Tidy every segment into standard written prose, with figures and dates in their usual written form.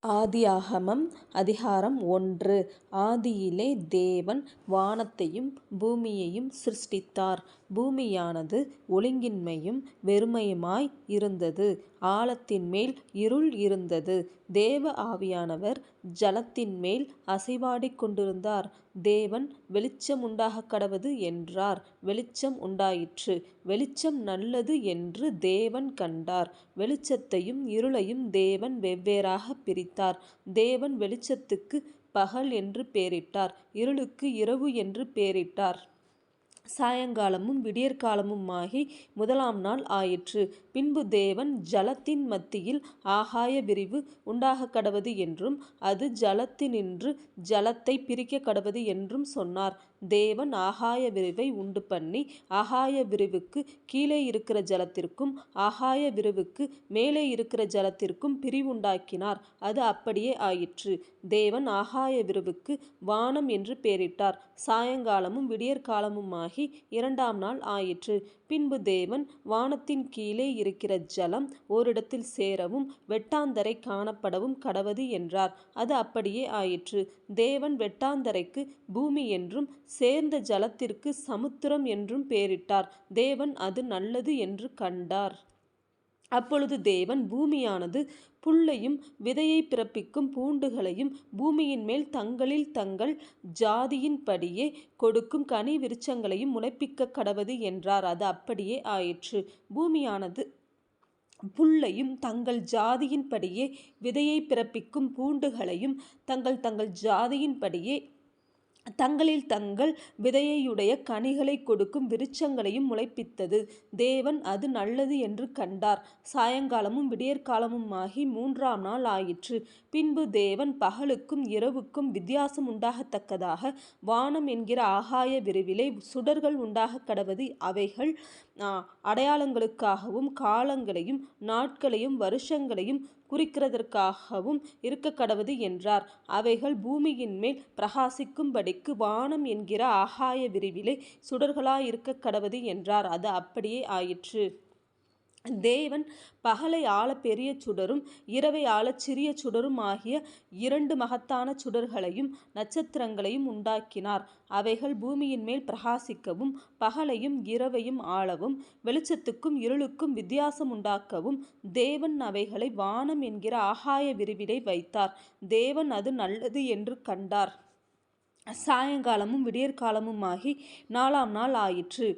ஆதியாகமம் அதிகாரம் 1. ஆதியிலே தேவன் வானத்தையும் பூமியையும் சிருஷ்டித்தார். பூமியானது ஒழுங்கின்மையும் வெறுமையுமாய் இருந்தது. ஆழத்தின்மேல் இருள் இருந்தது. தேவ ஆவியானவர் ஜலத்தின்மேல் அசைவாடிக் கொண்டிருந்தார். தேவன் வெளிச்சம் உண்டாகக்கடவது என்றார். வெளிச்சம் உண்டாயிற்று. வெளிச்சம் நல்லது என்று தேவன் கண்டார். வெளிச்சத்தையும் இருளையும் தேவன் வெவ்வேறாக பிரித்தார். தேவன் வெளிச்சத்துக்கு பகல் என்று பெயரிட்டார். இருளுக்கு இரவு என்று பெயரிட்டார். சாயங்காலமும் விடியற்காலமுமாகி முதலாம் நாள் ஆயிற்று. பின்பு தேவன் ஜலத்தின் மத்தியில் ஆகாய விரிவு உண்டாகக்கடவது என்றும் அது ஜலத்தினின்று ஜலத்தை பிரிக்க கடவது என்றும் சொன்னார். தேவன் ஆகாய விரிவை உண்டு பண்ணி ஆகாய விரிவுக்கு கீழே இருக்கிற ஜலத்திற்கும் ஆகாய விரிவுக்கு மேலே இருக்கிற ஜலத்திற்கும் பிரிவுண்டாக்கினார். அது அப்படியே ஆயிற்று. தேவன் ஆகாய விரிவுக்கு வானம் என்று பெயரிட்டார். சாயங்காலமும் விடியற்காலமுமாகி இரண்டாம் நாள் ஆயிற்று. பின்பு தேவன் வானத்தின் கீழே இருக்கிற ஜலம் ஓரிடத்தில் சேரவும் வெட்டாந்தரை காணப்படவும் கடவது என்றார். அது அப்படியே ஆயிற்று. தேவன் வெட்டாந்தரைக்கு பூமி என்றும் சேர்ந்த ஜலத்திற்கு சமுத்திரம் என்றும் பெயரிட்டார். தேவன் அது நல்லது என்று கண்டார். அப்பொழுது தேவன் பூமியானது புல்லையும் விதையை பிறப்பிக்கும் பூண்டுகளையும் பூமியின் மேல் தங்களில் தங்கள் ஜாதியின்படியே கொடுக்கும் கனி விருட்சங்களையும் முளைப்பிக்க கடவது என்றார். அது அப்படியே ஆயிற்று. பூமியானது புல்லையும் தங்கள் ஜாதியின்படியே விதையை பிறப்பிக்கும் பூண்டுகளையும் தங்கள் தங்கள் ஜாதியின்படியே தங்களில் தங்கள் விதையையுடைய கனிகளை கொடுக்கும் விருட்சங்களையும் முளைப்பித்தது. தேவன் அது நல்லது என்று கண்டார். சாயங்காலமும் விடியற்காலமுமாகி மூன்றாம் நாள் ஆயிற்று. பின்பு தேவன் பகலுக்கும் இரவுக்கும் வித்தியாசம் உண்டாகத்தக்கதாக வானம் என்கிற ஆகாய விரிவிலே சுடர்கள் உண்டாகக் கடவது. அவைகள் அடையாளங்களுக்காகவும் காலங்களையும் நாட்களையும் வருஷங்களையும் குறிக்கிறதற்காகவும் இருக்க கடவது என்றார். அவைகள் பூமியின் மேல் பிரகாசிக்கும்படிக்கு வானம் என்கிற ஆகாய விரிவிலே சுடர்களாயிருக்க கடவது என்றார். அது அப்படியே ஆயிற்று. தேவன் பகலை ஆள பெரிய சுடரும் இரவை ஆள சிறிய சுடரும் ஆகிய இரண்டு மகத்தான சுடர்களையும் நட்சத்திரங்களையும் உண்டாக்கினார். அவைகள் பூமியின் மேல் பிரகாசிக்கவும் பகலையும் இரவையும் ஆளவும் வெளிச்சத்துக்கும் இருளுக்கும் வித்தியாசம் உண்டாக்கவும் தேவன் அவைகளை வானம் என்கிற ஆகாய விரிவிலை வைத்தார். தேவன் அது நல்லது என்று கண்டார். சாயங்காலமும் விடியற்காலமுமாகி நாலாம் நாள் ஆயிற்று.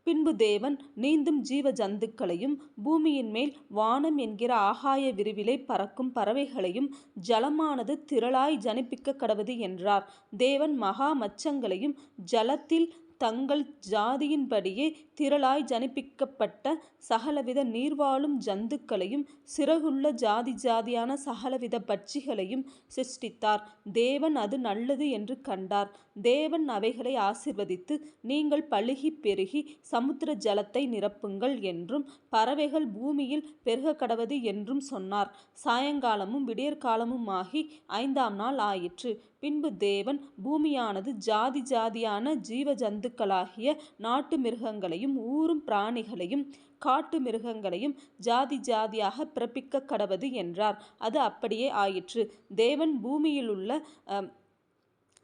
பின்பு தேவன் நீந்தும் ஜீவ ஜந்துக்களையும் பூமியின் மேல் வானம் என்கிற ஆகாய விரிவிலே பறக்கும் பறவைகளையும் ஜலமானது திரளாய் ஜனிப்பிக்க கடவது என்றார். தேவன் மகா மச்சங்களையும் ஜலத்தில் தங்கள் ஜாதியின்படியே திரளாய் ஜனிப்பிக்கப்பட்ட சகலவித நீர்வாழும் ஜந்துக்களையும் சிறகுள்ள ஜாதி ஜாதியான சகலவித பட்சிகளையும் சிருஷ்டித்தார். தேவன் அது நல்லது என்று கண்டார். தேவன் அவைகளை ஆசீர்வதித்து நீங்கள் பலுகி பெருகி சமுத்திர ஜலத்தை நிரப்புங்கள் என்றும் பறவைகள் பூமியில் பெருக கடவது என்றும் சொன்னார். சாயங்காலமும் விடியற்காலமுமாகி ஐந்தாம் நாள் ஆயிற்று. பின்பு தேவன் பூமியானது ஜாதி ஜாதியான ஜீவ ஜந்துக்களாகிய நாட்டு மிருகங்களையும் ஊரும் பிராணிகளையும் காட்டு மிருகங்களையும் ஜாதி ஜாதியாக பிறப்பிக்க கடவது என்றார். அது அப்படியே ஆயிற்று. தேவன் பூமியிலுள்ள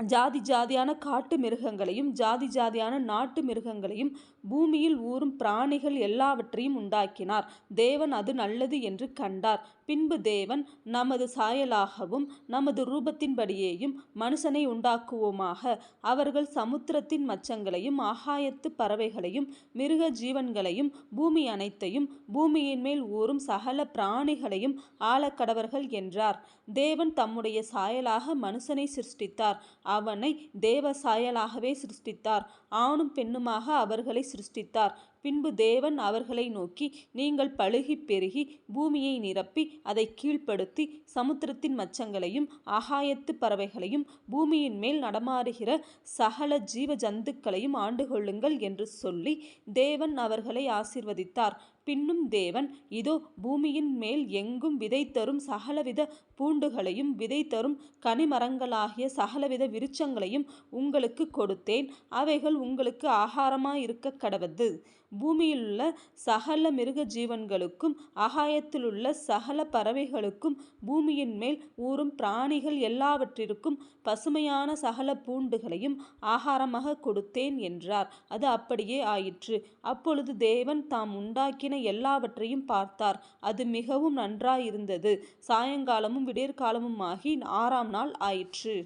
ஜாதி ஜாதியான காட்டு மிருகங்களையும் ஜாதி ஜாதியான நாட்டு மிருகங்களையும் பூமியில் ஊறும் பிராணிகள் எல்லாவற்றையும் உண்டாக்கினார். தேவன் அது நல்லது என்று கண்டார். பின்பு தேவன் நமது சாயலாகவும் நமது ரூபத்தின்படியேயும் மனுஷனை உண்டாக்குவோமாக. அவர்கள் சமுத்திரத்தின் மச்சங்களையும் ஆகாயத்து பறவைகளையும் மிருக ஜீவன்களையும் பூமி அனைத்தையும் பூமியின் மேல் ஊறும் சகல பிராணிகளையும் ஆளக்கடவர்கள் என்றார். தேவன் தம்முடைய சாயலாக மனுஷனை சிருஷ்டித்தார். அவனை தேவ சாயலாகவே சிருஷ்டித்தார். ஆணும் பெண்ணுமாக அவர்களை சிருஷ்டித்தார். பின்பு தேவன் அவர்களை நோக்கி நீங்கள் பலுகி பெருகி பூமியை நிரப்பி அதை கீழ்ப்படுத்தி சமுத்திரத்தின் மச்சங்களையும் ஆகாயத்து பறவைகளையும் பூமியின் மேல் நடமாறுகிற சகல ஜீவ ஜந்துக்களையும் ஆண்டு கொள்ளுங்கள் என்று சொல்லி தேவன் அவர்களை ஆசீர்வதித்தார். பின்னும் தேவன் இதோ பூமியின் மேல் எங்கும் விதை தரும் சகலவித பூண்டுகளையும் விதை தரும் கனிமரங்களாகிய சகலவித விருட்சங்களையும் உங்களுக்கு கொடுத்தேன். அவைகள் உங்களுக்கு ஆகாரமாயிருக்க கடவது. பூமியிலுள்ள சகல மிருக ஜீவன்களுக்கும் ஆகாயத்திலுள்ள சகல பறவைகளுக்கும் பூமியின் மேல் ஊறும் பிராணிகள் எல்லாவற்றிற்கும் பசுமையான சகல பூண்டுகளையும் ஆகாரமாக கொடுத்தேன் என்றார். அது அப்படியே ஆயிற்று. அப்பொழுது தேவன் தாம் உண்டாக்கின எல்லாவற்றையும் பார்த்தார். அது மிகவும் நன்றாயிருந்தது. சாயங்காலமும் விடியற்காலமுமாகி 6ஆம் நாள் ஆயிற்று.